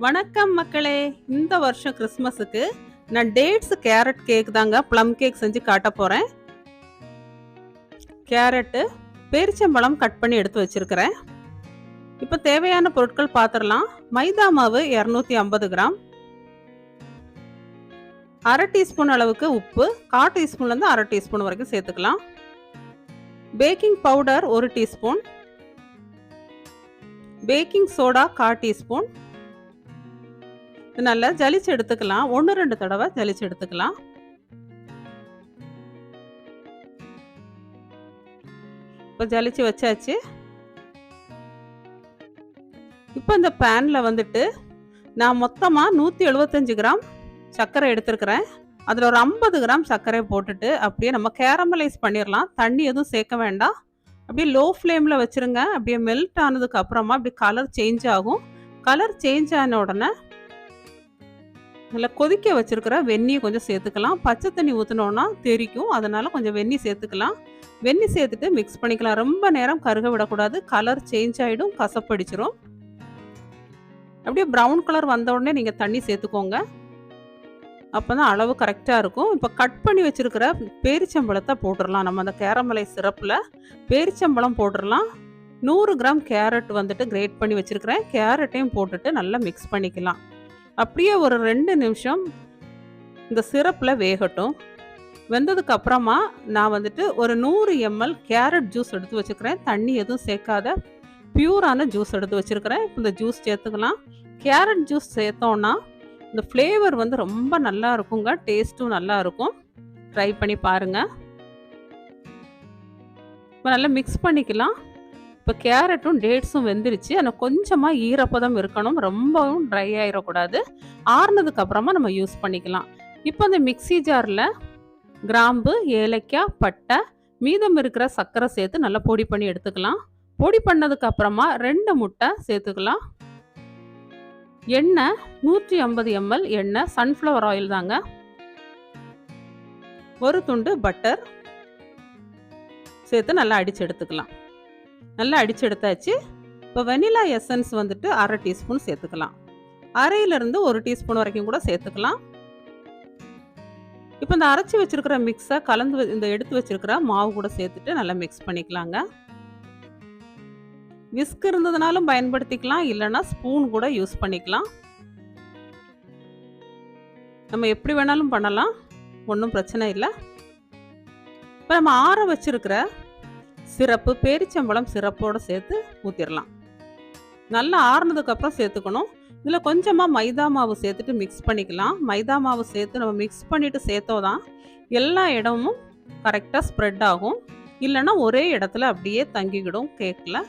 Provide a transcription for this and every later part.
வணக்கம் மக்களே. இந்த வருஷம் கிறிஸ்மஸுக்கு நான் டேட்ஸ் கேரட் கேக் தாங்க ப்ளம் கேக் செஞ்சு காட்ட போகிறேன். கேரட்டு பேரிச்சம்பழம் கட் பண்ணி எடுத்து வச்சிருக்கிறேன். இப்போ தேவையான பொருட்கள் பார்த்துடலாம். மைதா மாவு 250 கிராம், அரை டீஸ்பூன் அளவுக்கு உப்பு, 1/4 டீஸ்பூன்லேருந்து அரை டீஸ்பூன் வரைக்கும் சேர்த்துக்கலாம். Baking powder 1 teaspoon, baking soda 1/4 teaspoon. நல்லா ஜலிச்சு எடுத்துக்கலாம். 1-2 தடவை ஜலிச்சு எடுத்துக்கலாம். இப்போ ஜலிச்சு வச்சாச்சு. இப்போ இந்த பேனில் வந்துட்டு நான் மொத்தமாக 175 கிராம் சர்க்கரை எடுத்துருக்கிறேன். அதில் ஒரு 50 கிராம் சர்க்கரை போட்டுட்டு அப்படியே நம்ம கேரமலைஸ் பண்ணிடலாம். தண்ணி எதுவும் சேர்க்க வேண்டாம். அப்படியே லோ ஃப்ளேமில் வச்சுருங்க. அப்படியே மெல்ட் ஆனதுக்கு அப்புறமா அப்படி கலர் சேஞ்ச் ஆகும். கலர் சேஞ்ச் ஆன உடனே நல்லா கொதிக்க வச்சிருக்கிற வெந்நியை கொஞ்சம் சேர்த்துக்கலாம். பச்சை தண்ணி ஊற்றினோன்னா தெரிக்கும், அதனால் கொஞ்சம் வெந்நி சேர்த்துக்கலாம். வெந்நி சேர்த்துட்டு மிக்ஸ் பண்ணிக்கலாம். ரொம்ப நேரம் கருக விடக்கூடாது. கலர் சேஞ்ச் ஆகிடும், கசப்படிச்சிரும். அப்படியே ப்ரௌன் கலர் வந்த உடனே நீங்கள் தண்ணி சேர்த்துக்கோங்க. அப்போ தான் அளவு கரெக்டாக இருக்கும். இப்போ கட் பண்ணி வச்சுருக்கிற பேரிச்சம்பழத்தை போட்டுடலாம். நம்ம அந்த கேரமலை சிரப்பில் பேரிச்சம்பழம் போட்டுடலாம். 100 கிராம் கேரட் வந்துட்டு கிரேட் பண்ணி வச்சுருக்கிறேன். கேரட்டையும் போட்டுட்டு நல்லா மிக்ஸ் பண்ணிக்கலாம். அப்படியே ஒரு 2 நிமிஷம் இந்த சிரப்பில் வேகட்டும். வெந்ததுக்கு அப்புறமா நான் வந்துட்டு ஒரு 100 ml கேரட் ஜூஸ் எடுத்து வச்சுக்கிறேன். தண்ணி எதுவும் சேர்க்காத பியூரான ஜூஸ் எடுத்து வச்சுருக்கிறேன். இப்போ இந்த ஜூஸ் சேர்த்துக்கலாம். கேரட் ஜூஸ் சேர்த்தோன்னா இந்த ஃப்ளேவர் வந்து ரொம்ப நல்லா இருக்குங்க. டேஸ்ட்டும் நல்லா இருக்கும். ட்ரை பண்ணி பாருங்கள். இப்போ நல்லா மிக்ஸ் பண்ணிக்கலாம். இப்போ கேரட்டும் டேட்ஸும் வெந்துருச்சு. ஆனால் கொஞ்சமாக ஈரப்பதம் இருக்கணும். ரொம்பவும் ட்ரை ஆகிடக்கூடாது. ஆறுனதுக்கு அப்புறமா நம்ம யூஸ் பண்ணிக்கலாம். இப்போ அந்த மிக்ஸி ஜாரில் கிராம்பு, ஏலக்காய், பட்டை, மீதம் இருக்கிற சர்க்கரை சேர்த்து நல்லா பொடி பண்ணி எடுத்துக்கலாம். பொடி பண்ணதுக்கு அப்புறமா 2 முட்டை சேர்த்துக்கலாம். எண்ணெய் 150 ml எண்ணெய், சன்ஃப்ளவர் ஆயில் தாங்க. ஒரு துண்டு பட்டர் சேர்த்து நல்லா அடித்து எடுத்துக்கலாம். நல்லா அடித்து எடுத்தாச்சு. இப்போ வெனிலா எசன்ஸ் வந்துட்டு அரை டீஸ்பூன் சேர்த்துக்கலாம். அரையிலிருந்து 1 டீஸ்பூன் வரைக்கும் கூட சேர்த்துக்கலாம். இப்போ இந்த அரைச்சி வச்சிருக்கிற மிக்ஸை கலந்து இந்த எடுத்து வச்சிருக்கிற மாவு கூட சேர்த்துட்டு நல்லா மிக்ஸ் பண்ணிக்கலாங்க. விஸ்க் இருந்ததுனாலும் பயன்படுத்திக்கலாம், இல்லைன்னா ஸ்பூன் கூட யூஸ் பண்ணிக்கலாம். நம்ம எப்படி வேணாலும் பண்ணலாம், ஒன்றும் பிரச்சனை இல்லை. இப்போ நம்ம ஆற வச்சிருக்கிற சிரப்பு பேரிச்சம்பழம் சிரப்போடு சேர்த்து ஊற்றிடலாம். நல்லா ஆறுனதுக்கப்புறம் சேர்த்துக்கணும். இதில் கொஞ்சமாக மைதா மாவு சேர்த்துட்டு மிக்ஸ் பண்ணிக்கலாம். மைதா மாவு சேர்த்து நம்ம மிக்ஸ் பண்ணிவிட்டு சேர்த்தோதான் எல்லா இடமும் கரெக்டாக ஸ்ப்ரெட் ஆகும். இல்லைன்னா ஒரே இடத்துல அப்படியே தங்கிக்கிடும் கேக்கில்.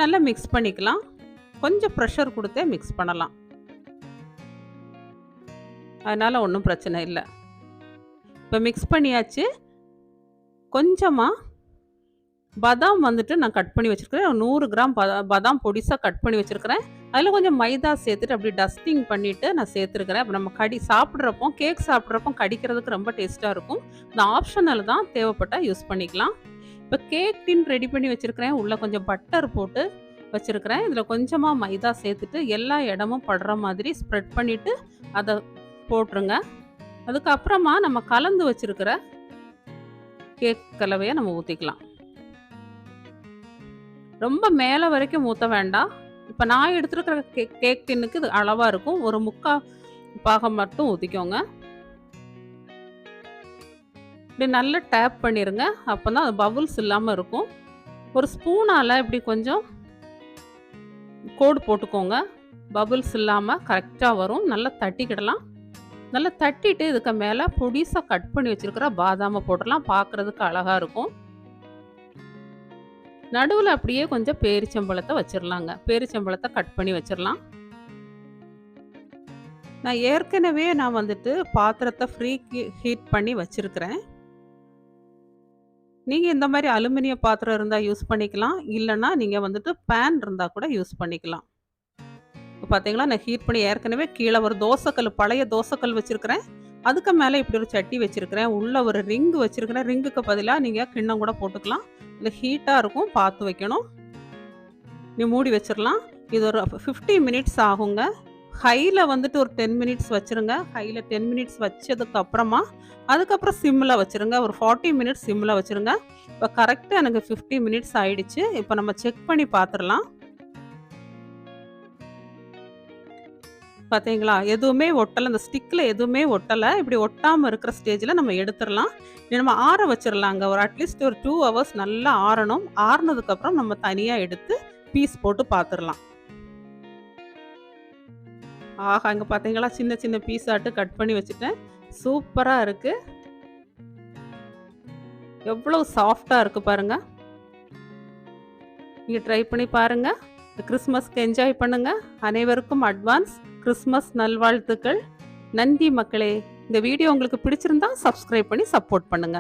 நல்லா மிக்ஸ் பண்ணிக்கலாம். கொஞ்சம் ப்ரெஷர் கொடுத்தே மிக்ஸ் பண்ணலாம். அதனால் ஒன்றும் பிரச்சனை இல்லை. இப்போ மிக்ஸ் பண்ணியாச்சு. கொஞ்சமாக பாதாம் வந்துட்டு நான் கட் பண்ணி வச்சுருக்கிறேன். 100 கிராம் பாதாம் பொடிசாக கட் பண்ணி வச்சுருக்கிறேன். அதில் கொஞ்சம் மைதா சேர்த்துட்டு அப்படி டஸ்டிங் பண்ணிவிட்டு நான் சேர்த்துருக்கிறேன். அப்போ நம்ம சாப்பிட்றப்போ கேக் சாப்பிட்றப்போ கடிக்கிறதுக்கு ரொம்ப டேஸ்ட்டாக இருக்கும். இந்த ஆப்ஷனல் தான், தேவைப்பட்டால் யூஸ் பண்ணிக்கலாம். இப்போ கேக் டின் ரெடி பண்ணி வச்சுருக்கிறேன். உள்ளே கொஞ்சம் பட்டர் போட்டு வச்சுருக்கிறேன். இதில் கொஞ்சமாக மைதா சேர்த்துட்டு எல்லா இடமும் படுற மாதிரி ஸ்ப்ரெட் பண்ணிவிட்டு அதை போட்டுருங்க. அதுக்கப்புறமா நம்ம கலந்து வச்சுருக்கிற கேக் கலவையை நம்ம ஊற்றிக்கலாம். ரொம்ப மேலே வரைக்கும் ஊற்ற வேண்டாம். இப்போ நான் எடுத்துருக்கிற கேக் டின்னுக்கு இது அளவாக இருக்கும். ஒரு 3/4 பாகம் மட்டும் ஊற்றிக்கோங்க. இப்படி நல்லா டேப் பண்ணிடுங்க. அப்போ தான் அது பபுள்ஸ் இல்லாமல் இருக்கும். ஒரு ஸ்பூனால் இப்படி கொஞ்சம் கோடு போட்டுக்கோங்க. பபுள்ஸ் இல்லாமல் கரெக்டாக வரும். நல்லா தட்டிக்கிடலாம். நல்லா தட்டிட்டு இதுக்கு மேலே பொடிசாக கட் பண்ணி வச்சுருக்கிற பாதாமை போடலாம். பார்க்குறதுக்கு அழகாக இருக்கும். நடுவில் அப்படியே கொஞ்சம் பேரிச்சம்பழத்தை வச்சிடலாங்க. பேரிச்சம்பழத்தை கட் பண்ணி வச்சிடலாம். நான் ஏற்கனவே வந்துட்டு பாத்திரத்தை ஃப்ரீ ஹீட் பண்ணி வச்சுருக்கிறேன். நீங்கள் இந்த மாதிரி அலுமினிய பாத்திரம் இருந்தால் யூஸ் பண்ணிக்கலாம். இல்லைன்னா நீங்கள் வந்துட்டு பேன் இருந்தால் கூட யூஸ் பண்ணிக்கலாம். இப்போ பார்த்தீங்களா, நான் ஹீட் பண்ணி ஏற்கனவே கீழே ஒரு தோசைக்கல், பழைய தோசைக்கல் வச்சுருக்கிறேன். அதுக்கு மேலே இப்படி ஒரு சட்டி வச்சுருக்கிறேன். உள்ளே ஒரு ரிங்கு வச்சுருக்கிறேன். ரிங்குக்கு பதிலாக நீங்கள் கிண்ணம் கூட போட்டுக்கலாம். இல்லை ஹீட்டாக இருக்கும், பார்த்து வைக்கணும். நீ மூடி வச்சிடலாம். இது ஒரு 50 மினிட்ஸ் ஆகுங்க. ஹைல வந்துட்டு ஒரு 10 மினிட்ஸ் வச்சுருங்க. ஹைல 10 மினிட்ஸ் வச்சதுக்கு அப்புறமா, அதுக்கப்புறம் சிம்ல வச்சுருங்க. ஒரு 40 மினிட்ஸ் சிம்ல வச்சுருங்க. இப்போ கரெக்ட்டா எனக்கு 50 மினிட்ஸ் ஆயிடுச்சு. இப்போ நம்ம செக் பண்ணி பார்த்துரலாம். பார்த்தீங்களா? எதுவுமே ஒட்டல. அந்த ஸ்டிக்ல எதுவுமே ஒட்டல. இப்படி ஒட்டாம இருக்கிற ஸ்டேஜ்ல நம்ம எடுத்துறலாம். இத நம்ம ஆற வச்சுரலாங்க. ஒரு அட்லீஸ்ட் ஒரு 2 ஹவர்ஸ் நல்லா ஆறணும். ஆறுனதுக்கப்புறம் நம்ம தனியா எடுத்து பீஸ் போட்டு பார்த்துரலாம். ஆஹா! இங்க பார்த்தீங்களா? சின்ன சின்ன பீஸாட்டு கட் பண்ணி வச்சுட்டேன். சூப்பரா இருக்கு. எவ்வளோ சாஃப்ட்டா இருக்கு பாருங்க. நீங்க ட்ரை பண்ணி பாருங்க. இந்த கிறிஸ்மஸ்க்கு என்ஜாய் பண்ணுங்க. அனைவருக்கும் அட்வான்ஸ் கிறிஸ்மஸ் நல்வாழ்த்துக்கள். நன்றி மக்களே! இந்த வீடியோ உங்களுக்கு பிடிச்சிருந்தா சப்ஸ்கிரைப் பண்ணி சப்போர்ட் பண்ணுங்க.